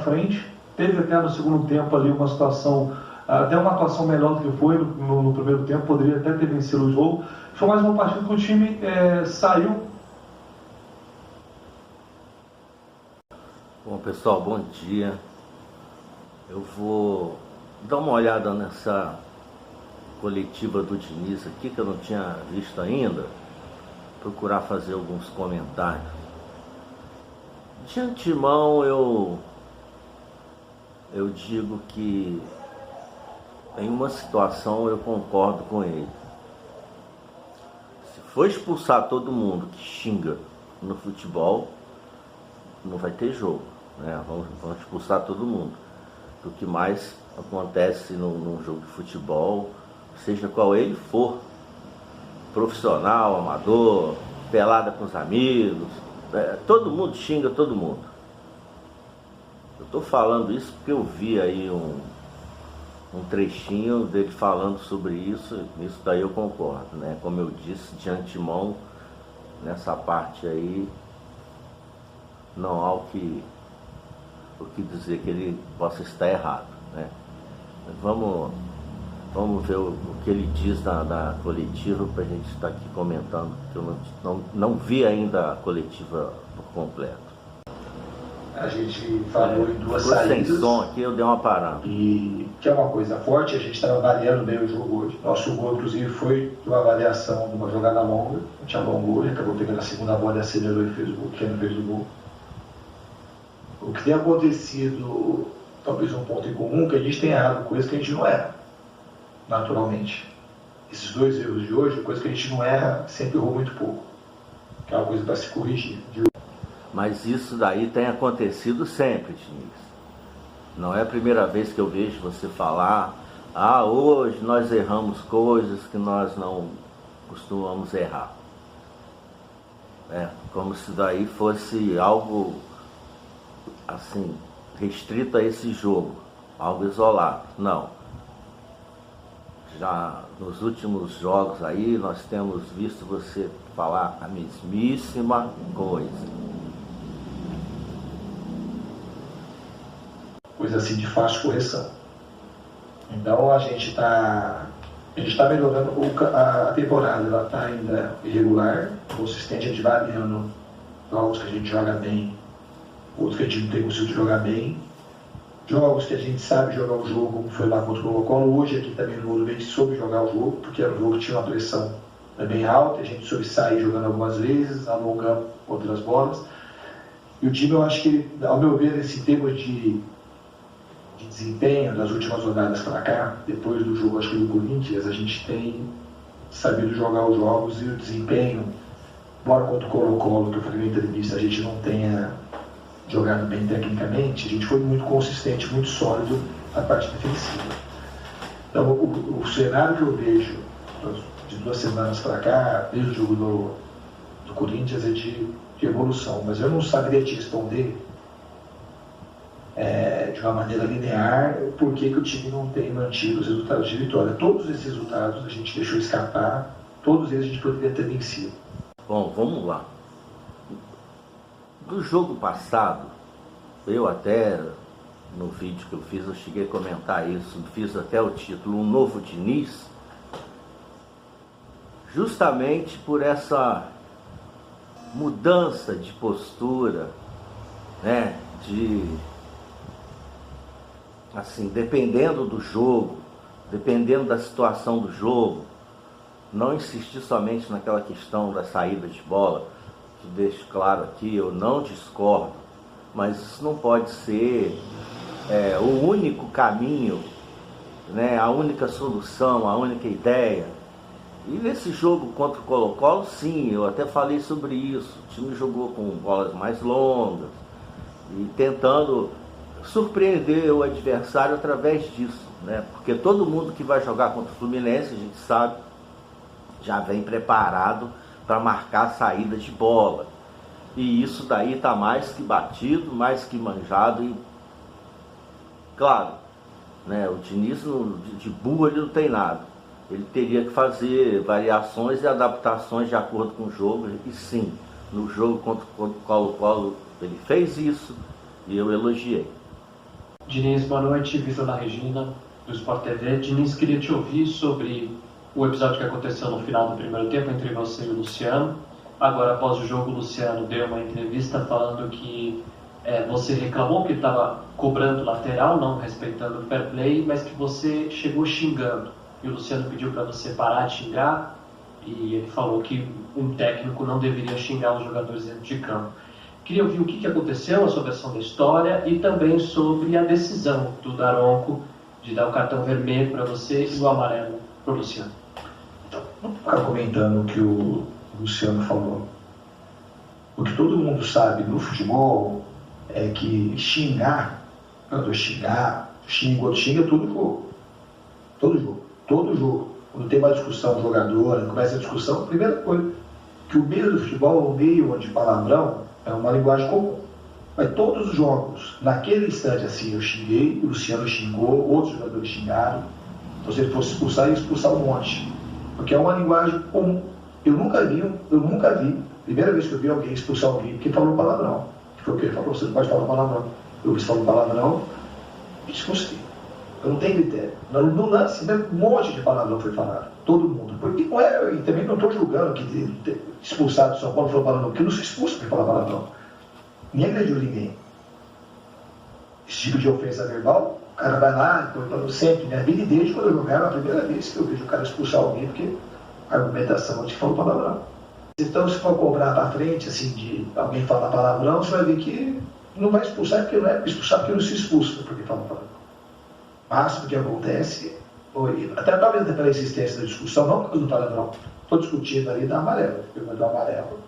frente. Teve até no segundo tempo ali uma situação, até uma atuação melhor do que foi no primeiro tempo, poderia até ter vencido o jogo. Foi mais uma partida que o time saiu. Bom, pessoal, bom dia. Eu vou dar uma olhada nessa coletiva do Diniz aqui, que eu não tinha visto ainda, procurar fazer alguns comentários. De antemão, eu digo que em uma situação eu concordo com ele. Se for expulsar todo mundo que xinga no futebol, não vai ter jogo, né? Vamos expulsar todo mundo. O que mais acontece num jogo de futebol, seja qual ele for, profissional, amador, pelada com os amigos, todo mundo xinga todo mundo. Eu estou falando isso porque eu vi aí um trechinho dele falando sobre isso daí eu concordo, né? Como eu disse, de antemão, nessa parte aí, não há o que dizer que ele possa estar errado, né? Vamos ver o que ele diz na coletiva para a gente estar aqui comentando, que eu não vi ainda a coletiva por completo. A gente falou em duas saídas. Sem som aqui, eu dei uma parada. E que é uma coisa forte, a gente estava avaliando bem o jogo hoje. Nosso gol, inclusive, foi uma avaliação de uma jogada longa. A gente alongou, ele acabou pegando a segunda bola e acelerou e fez o gol, que não fez o gol. O que tem acontecido, talvez um ponto em comum, que a gente tem errado coisa que a gente não erra, naturalmente. Esses dois erros de hoje, coisa que a gente não erra, sempre errou muito pouco. Que é uma coisa para se corrigir. Mas isso daí tem acontecido sempre, Diniz. Não é a primeira vez que eu vejo você falar: hoje nós erramos coisas que nós não costumamos errar. Como se daí fosse algo assim, restrito a esse jogo, algo isolado. Não. Já nos últimos jogos aí, nós temos visto você falar a mesmíssima coisa. Coisa assim de fácil correção. Então a gente está melhorando a temporada, ela está ainda irregular, consistente, a gente vai variando jogos que a gente joga bem, outros que a gente não tem conseguido jogar bem, jogos que a gente sabe jogar o jogo, como foi lá contra o Colo-Colo. Hoje aqui também no Ouro a gente soube jogar o jogo, porque era um jogo que tinha uma pressão bem alta, a gente soube sair jogando algumas vezes, alongando outras bolas. E o time, eu acho que, ao meu ver, esse tema de desempenho das últimas rodadas para cá, depois do jogo, acho que do Corinthians, a gente tem sabido jogar os jogos e o desempenho, embora contra o Colo-Colo, que eu falei na entrevista, a gente não tenha jogado bem tecnicamente, a gente foi muito consistente, muito sólido na parte defensiva. Então, o cenário que eu vejo de 2 semanas para cá, desde o jogo do Corinthians, é de evolução, mas eu não saberia te responder de uma maneira linear por que o time não tem mantido os resultados de vitória. Todos esses resultados a gente deixou escapar, todos eles a gente poderia ter vencido. Bom, vamos lá. Do jogo passado, eu até no vídeo que eu fiz, eu cheguei a comentar isso, fiz até o título, Um Novo Diniz, justamente por essa mudança de postura, né, assim, dependendo do jogo, dependendo da situação do jogo, não insistir somente naquela questão da saída de bola, que deixo claro aqui, eu não discordo, mas isso não pode ser o único caminho, né, a única solução, a única ideia. E nesse jogo contra o Colo-Colo, sim, eu até falei sobre isso, o time jogou com bolas mais longas e tentando surpreender o adversário através disso, né? Porque todo mundo que vai jogar contra o Fluminense, a gente sabe, já vem preparado para marcar saída de bola. E isso daí está mais que batido, mais que manjado. E claro, né, o Diniz de burro ele não tem nada. Ele teria que fazer variações e adaptações de acordo com o jogo. E sim, no jogo contra o Colo-Colo ele fez isso e eu elogiei. Diniz, boa noite. Vitor da Regina, do Sport TV. Diniz, queria te ouvir sobre o episódio que aconteceu no final do primeiro tempo entre você e o Luciano. Agora, após o jogo, o Luciano deu uma entrevista falando que você reclamou que estava cobrando lateral, não respeitando o fair play, mas que você chegou xingando. E o Luciano pediu para você parar de xingar, e ele falou que um técnico não deveria xingar os jogadores dentro de campo. Queria ouvir o que aconteceu, a sua versão da história, e também sobre a decisão do Daronco de dar o cartão vermelho para você e o amarelo para o Luciano. Então, não vou ficar comentando o que o Luciano falou. O que todo mundo sabe no futebol é que xingar, quando xinga, outro xinga, todo jogo. Todo jogo. Quando tem uma discussão jogadora, começa a discussão, a primeira coisa, que o meio do futebol é um meio onde palavrão é uma linguagem comum. Mas todos os jogos, naquele instante assim, eu xinguei, o Luciano xingou, outros jogadores xingaram. Então se ele fosse expulsar, ia expulsar um monte. Porque é uma linguagem comum. Eu nunca vi, primeira vez que eu vi alguém expulsar alguém que falou palavrão. Que foi o que ele falou, você não pode falar palavrão. Eu vi falando palavrão e expulsei. Eu não tenho critério. No lance, um monte de palavrão foi falado. Todo mundo. Porque não é, e também não estou julgando que expulsado de São Paulo falou palavrão, porque não se expulsa para falar palavrão. Nem agrediu ninguém. Esse tipo de ofensa verbal, o cara vai lá, eu sempre, minha vida, e desde quando eu jogava, a primeira vez que eu vejo o cara expulsar alguém, porque a argumentação é que falou palavrão. Então, se for cobrar para frente, assim, de alguém falar palavrão, você vai ver que não vai expulsar, porque não é expulsar, porque não se expulsa porque fala palavrão. O máximo que acontece, até talvez pela existência da discussão, não por causa do palavrão, estou discutindo ali da amarelo, do amarelo.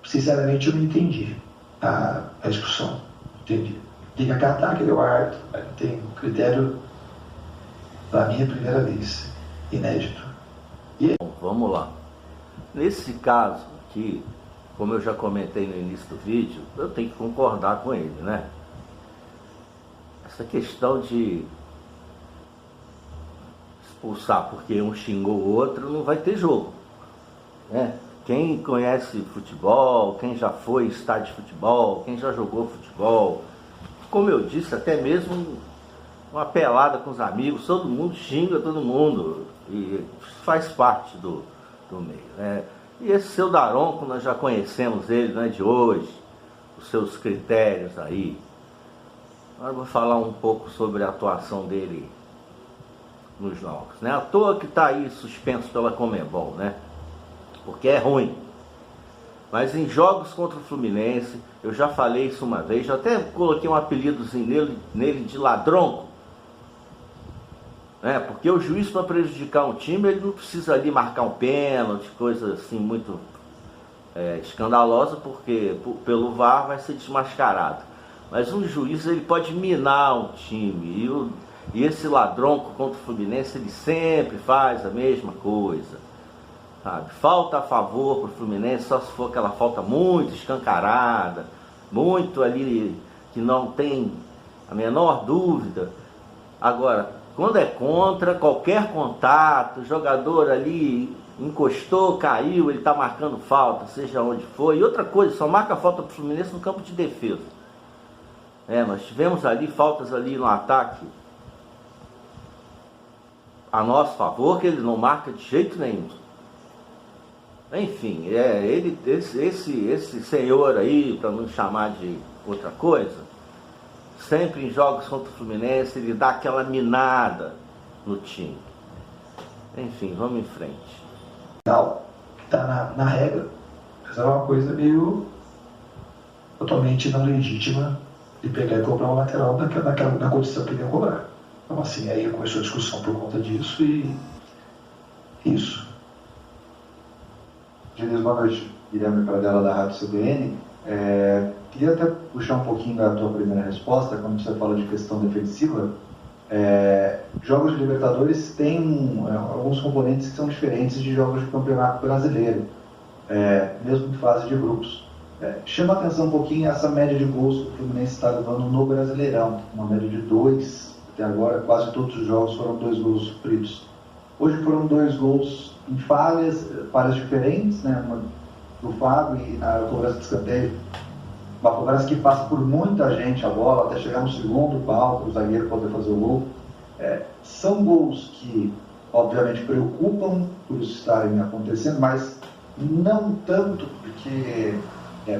Sinceramente, eu não entendi a discussão. Entendi. Tem que acatar que ele é o árbitro, tem critério, para mim, é a primeira vez, inédito. Bom, vamos lá. Nesse caso aqui, como eu já comentei no início do vídeo, eu tenho que concordar com ele, né? Essa questão de expulsar porque um xingou o outro, não vai ter jogo, né? Quem conhece futebol, quem já foi estádio de futebol, quem já jogou futebol, como eu disse, até mesmo uma pelada com os amigos, todo mundo xinga todo mundo, e faz parte do meio, né? E esse seu Daronco, nós já conhecemos ele, não é de hoje, os seus critérios aí. Agora eu vou falar um pouco sobre a atuação dele nos jogos, né? À toa que está aí suspenso pela Conmebol, né? Porque é ruim. Mas em jogos contra o Fluminense, eu já falei isso uma vez, já até coloquei um apelidozinho nele de ladronco, né? Porque o juiz, para prejudicar um time, ele não precisa ali marcar um pênalti, coisa assim muito escandalosa, porque pelo VAR vai ser desmascarado. Mas um juiz, ele pode minar um time, e esse ladronco contra o Fluminense, ele sempre faz a mesma coisa, sabe? Falta a favor para o Fluminense, só se for aquela falta muito escancarada, muito ali, que não tem a menor dúvida. Agora, quando é contra, qualquer contato, o jogador ali encostou, caiu, ele está marcando falta, seja onde for. E outra coisa, só marca falta para o Fluminense no campo de defesa. Nós tivemos ali faltas ali no ataque a nosso favor, que ele não marca de jeito nenhum. Enfim, esse senhor aí, para não chamar de outra coisa, sempre em jogos contra o Fluminense, ele dá aquela minada no time. Enfim, vamos em frente. Está na regra, mas é uma coisa meio totalmente não legítima de pegar e cobrar um lateral na condição que ele ia cobrar. Então assim, aí começou a discussão por conta disso e isso. Diniz, boa noite. Guilherme Pradella, da Rádio CBN. Queria até puxar um pouquinho da tua primeira resposta, quando você fala de questão defensiva. Jogos de Libertadores têm alguns componentes que são diferentes de jogos de Campeonato Brasileiro, mesmo em fase de grupos. Chama a atenção um pouquinho essa média de gols que o Fluminense está levando no Brasileirão, uma média de 2, até agora quase todos os jogos foram 2 gols sofridos. Hoje foram 2 gols em falhas diferentes, né? Uma do Fábio e a cobrança de escanteio uma cobrança que passa por muita gente a bola, até chegar no segundo pau, para o zagueiro poder fazer o gol. São gols que, obviamente, preocupam por estarem acontecendo, mas não tanto porque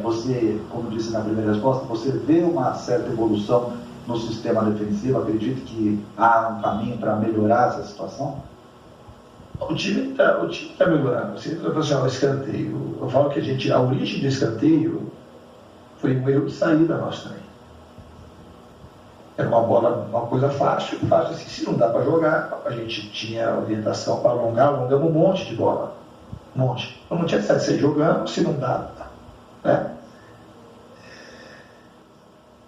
você, como disse na primeira resposta, você vê uma certa evolução no sistema defensivo. Acredito que há um caminho para melhorar essa situação? O time tá melhorando. Se você o escanteio, eu falo que a origem do escanteio foi um erro de saída nosso também. Era uma coisa fácil assim, se não dá para jogar, a gente tinha orientação para alongamos um monte de bola. Um monte. Eu não tinha certo de sair jogando, se não dá, né?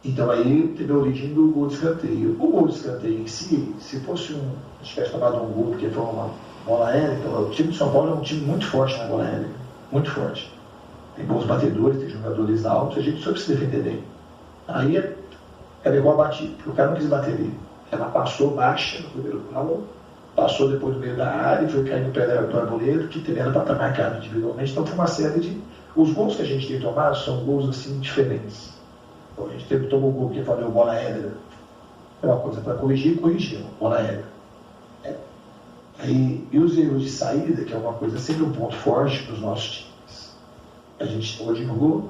Então aí teve a origem do gol de escanteio. O gol de escanteio em si, se fosse tivesse tomado um gol, porque foi uma bola aérea, então, o time de São Paulo é um time muito forte na bola aérea, muito forte. Tem bons batedores, tem jogadores altos, a gente soube se defender bem. Aí ela igual a batida, porque o cara não quis bater ali. Ela passou baixa no primeiro pau, passou depois do meio da área e foi cair no pé do Arboleda, que teve ela para estar marcado individualmente. Então foi uma série de. Os gols que a gente tem tomado são gols assim diferentes. Então, a gente tomou o gol que falou bola aérea. É uma coisa para corrigir, bola aérea. E os erros de saída, que é uma coisa sempre um ponto forte dos nossos times. A gente hoje jogou,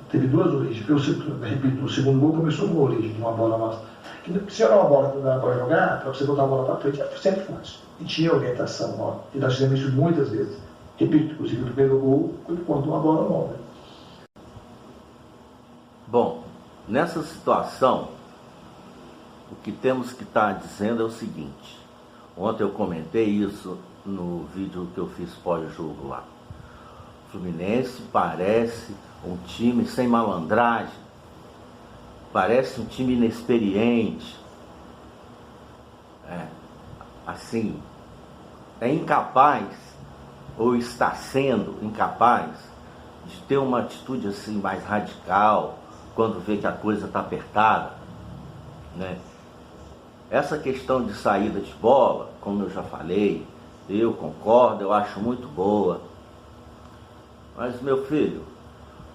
teve duas origens. Repito, o segundo gol começou com a origem de uma bola nossa. Se era uma bola que não dava para jogar, para você botar a bola para frente, era sempre fácil. E tinha orientação, e nós fizemos isso muitas vezes. Repito, inclusive o primeiro gol foi quando uma bola nova. Bom, nessa situação, o que temos que estar dizendo é o seguinte. Ontem eu comentei isso no vídeo que eu fiz pós-jogo lá. O Fluminense parece um time sem malandragem, parece um time inexperiente. Assim, é incapaz, ou está sendo incapaz, de ter uma atitude assim mais radical, quando vê que a coisa está apertada, né? Essa questão de saída de bola, como eu já falei, eu concordo, eu acho muito boa. Mas, meu filho,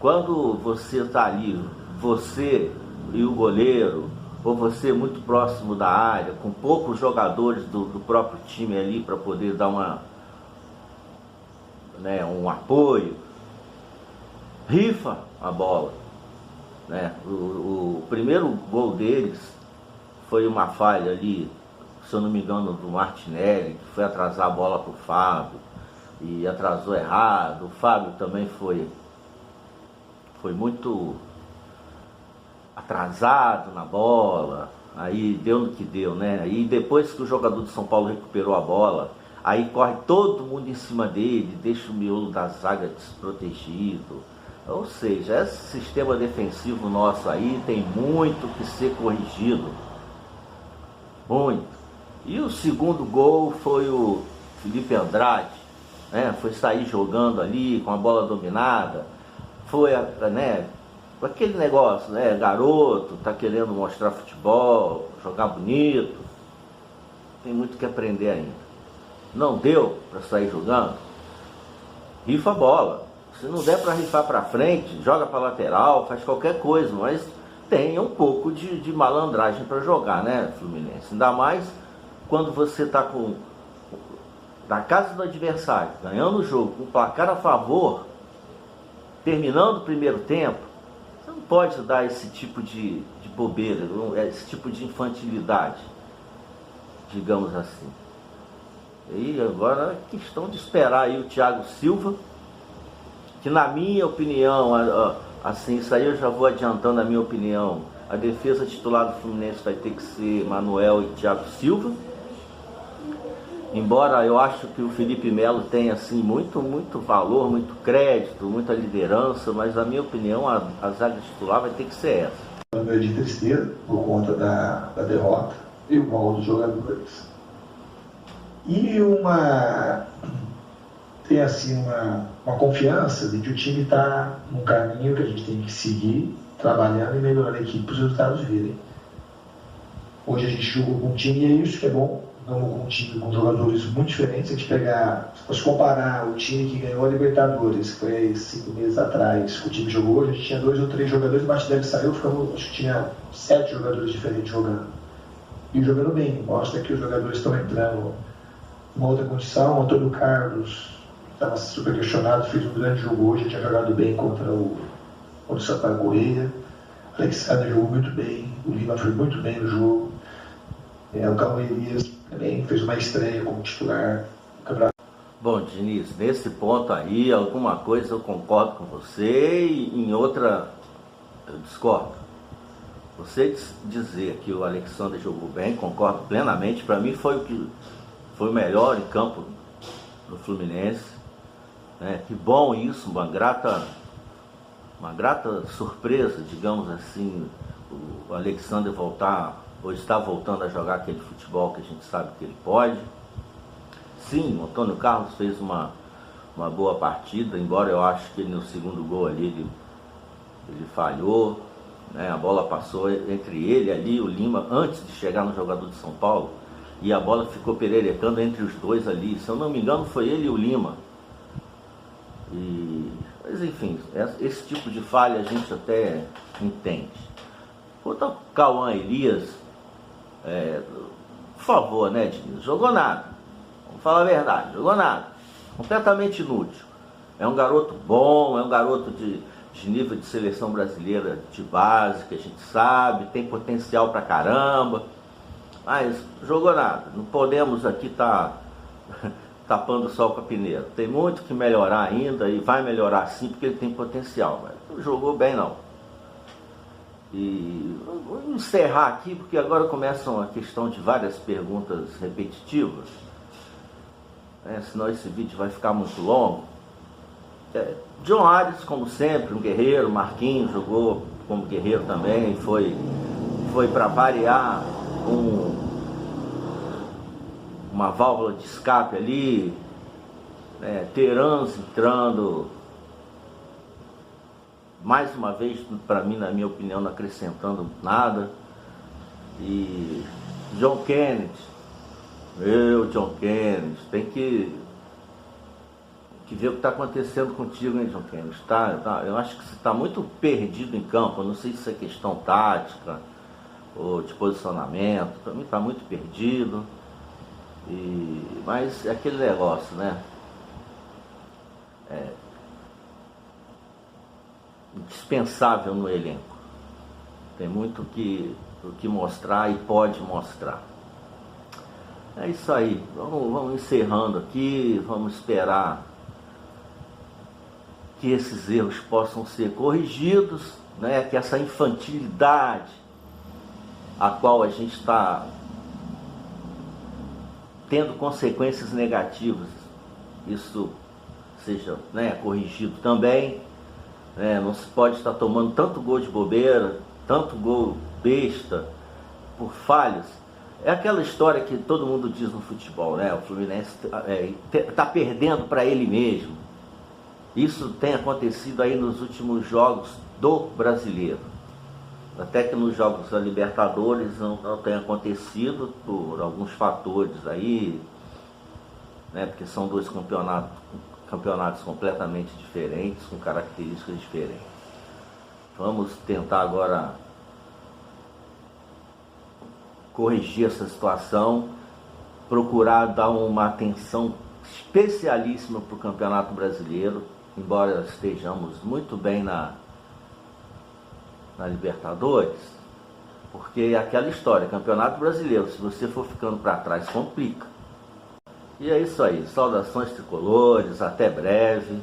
quando você está ali, você e o goleiro, ou você muito próximo da área, com poucos jogadores do próprio time ali para poder dar um apoio, rifa a bola, né? O primeiro gol deles foi uma falha ali, se eu não me engano, do Martinelli, que foi atrasar a bola para o Fábio e atrasou errado. O Fábio também foi muito atrasado na bola, aí deu no que deu, né? E depois que o jogador de São Paulo recuperou a bola, aí corre todo mundo em cima dele, deixa o miolo da zaga desprotegido. Ou seja, esse sistema defensivo nosso aí tem muito que ser corrigido. Muito. E o segundo gol foi o Felipe Andrade, né? Foi sair jogando ali com a bola dominada. Foi, né? Aquele negócio, né? Garoto, tá querendo mostrar futebol, jogar bonito. Tem muito que aprender ainda. Não deu para sair jogando? Rifa a bola. Se não der para rifar para frente, joga para lateral, faz qualquer coisa, mas tenha um pouco de malandragem para jogar, né, Fluminense? Ainda mais quando você está na casa do adversário, ganhando o jogo, com o placar a favor, terminando o primeiro tempo. Você não pode dar esse tipo de bobeira, esse tipo de infantilidade, digamos assim. E agora é questão de esperar aí o Thiago Silva, que na minha opinião, assim, isso aí eu já vou adiantando a minha opinião, a defesa titular do Fluminense vai ter que ser Manuel e Thiago Silva. Embora eu acho que o Felipe Melo tenha assim, muito valor, muito crédito, muita liderança, mas na minha opinião a zaga titular vai ter que ser essa. Meio de tristeza por conta da derrota e o mal dos jogadores. E tem assim uma confiança de que o time está num caminho que a gente tem que seguir, trabalhando e melhorando a equipe para os resultados virem. Hoje a gente jogou com um time e é isso que é bom. Jogamos com um time com jogadores muito diferentes. Se a gente pegar, se fosse comparar o time que ganhou a Libertadores, que foi 5 meses atrás, com o time que jogou hoje, a gente tinha 2 ou 3 jogadores, o Martinelli saiu, acho que tinha 7 jogadores diferentes jogando. E jogando bem, mostra que os jogadores estão entrando numa outra condição. O Antônio Carlos estava super questionado, fez um grande jogo hoje, tinha jogado bem contra o Sampaio Corrêa. O Alexandre jogou muito bem, o Lima foi muito bem no jogo. O Calma Elias também fez uma estreia como titular no campeonato. Bom, Diniz, nesse ponto aí, alguma coisa eu concordo com você e em outra eu discordo. Você dizer que o Alexandre jogou bem, concordo plenamente. Para mim foi o melhor em campo do Fluminense. Né? Que bom isso, uma grata surpresa, digamos assim, o Alexandre voltar, ou está voltando a jogar aquele futebol que a gente sabe que ele pode. Sim, o Antônio Carlos fez uma boa partida, embora eu acho que ele no segundo gol ali ele falhou, né? A bola passou entre ele ali, o Lima, antes de chegar no jogador de São Paulo, e a bola ficou pererecando entre os dois ali. Se eu não me engano, foi ele e o Lima. Mas enfim, esse tipo de falha a gente até entende. Quanto ao Cauã Elias, por favor, né, Diniz? Jogou nada. Vamos falar a verdade, jogou nada. Completamente inútil. É um garoto bom, é um garoto de nível de seleção brasileira de base, que a gente sabe, tem potencial pra caramba. Mas jogou nada. Não podemos aqui estar tapando o sol com a peneira. Tem muito que melhorar ainda e vai melhorar sim, porque ele tem potencial. Mas não jogou bem não. E vou encerrar aqui, porque agora começam a questão de várias perguntas repetitivas. Senão esse vídeo vai ficar muito longo. John Ares, como sempre, um guerreiro. Marquinhos jogou como guerreiro também. Foi para variar uma válvula de escape ali. Terans entrando mais uma vez, para mim, na minha opinião, não acrescentando nada. E John Kennedy, John Kennedy, tem que ver o que está acontecendo contigo, hein, John Kennedy? Eu acho que você está muito perdido em campo. Eu não sei se é questão tática ou de posicionamento. Para mim está muito perdido. Mas é aquele negócio, né? Indispensável no elenco. Tem muito o que mostrar e pode mostrar. É isso aí. Vamos encerrando aqui. Vamos esperar que esses erros possam ser corrigidos, né? Que essa infantilidade a qual a gente está tendo consequências negativas, isso seja, né, corrigido também. Não se pode estar tomando tanto gol de bobeira, tanto gol besta, por falhas. É aquela história que todo mundo diz no futebol, né? O Fluminense está perdendo para ele mesmo. Isso tem acontecido aí nos últimos jogos do Brasileiro. Até que nos jogos da Libertadores não tem acontecido por alguns fatores aí, né? Porque são dois campeonatos completamente diferentes, com características diferentes. Vamos tentar agora corrigir essa situação, procurar dar uma atenção especialíssima para o Campeonato Brasileiro, embora estejamos muito bem na Libertadores, porque é aquela história, Campeonato Brasileiro, se você for ficando para trás, complica. E é isso aí, saudações tricolores, até breve.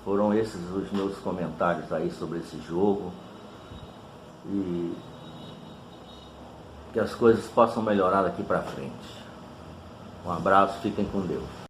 Foram esses os meus comentários aí sobre esse jogo. E que as coisas possam melhorar daqui para frente. Um abraço, fiquem com Deus.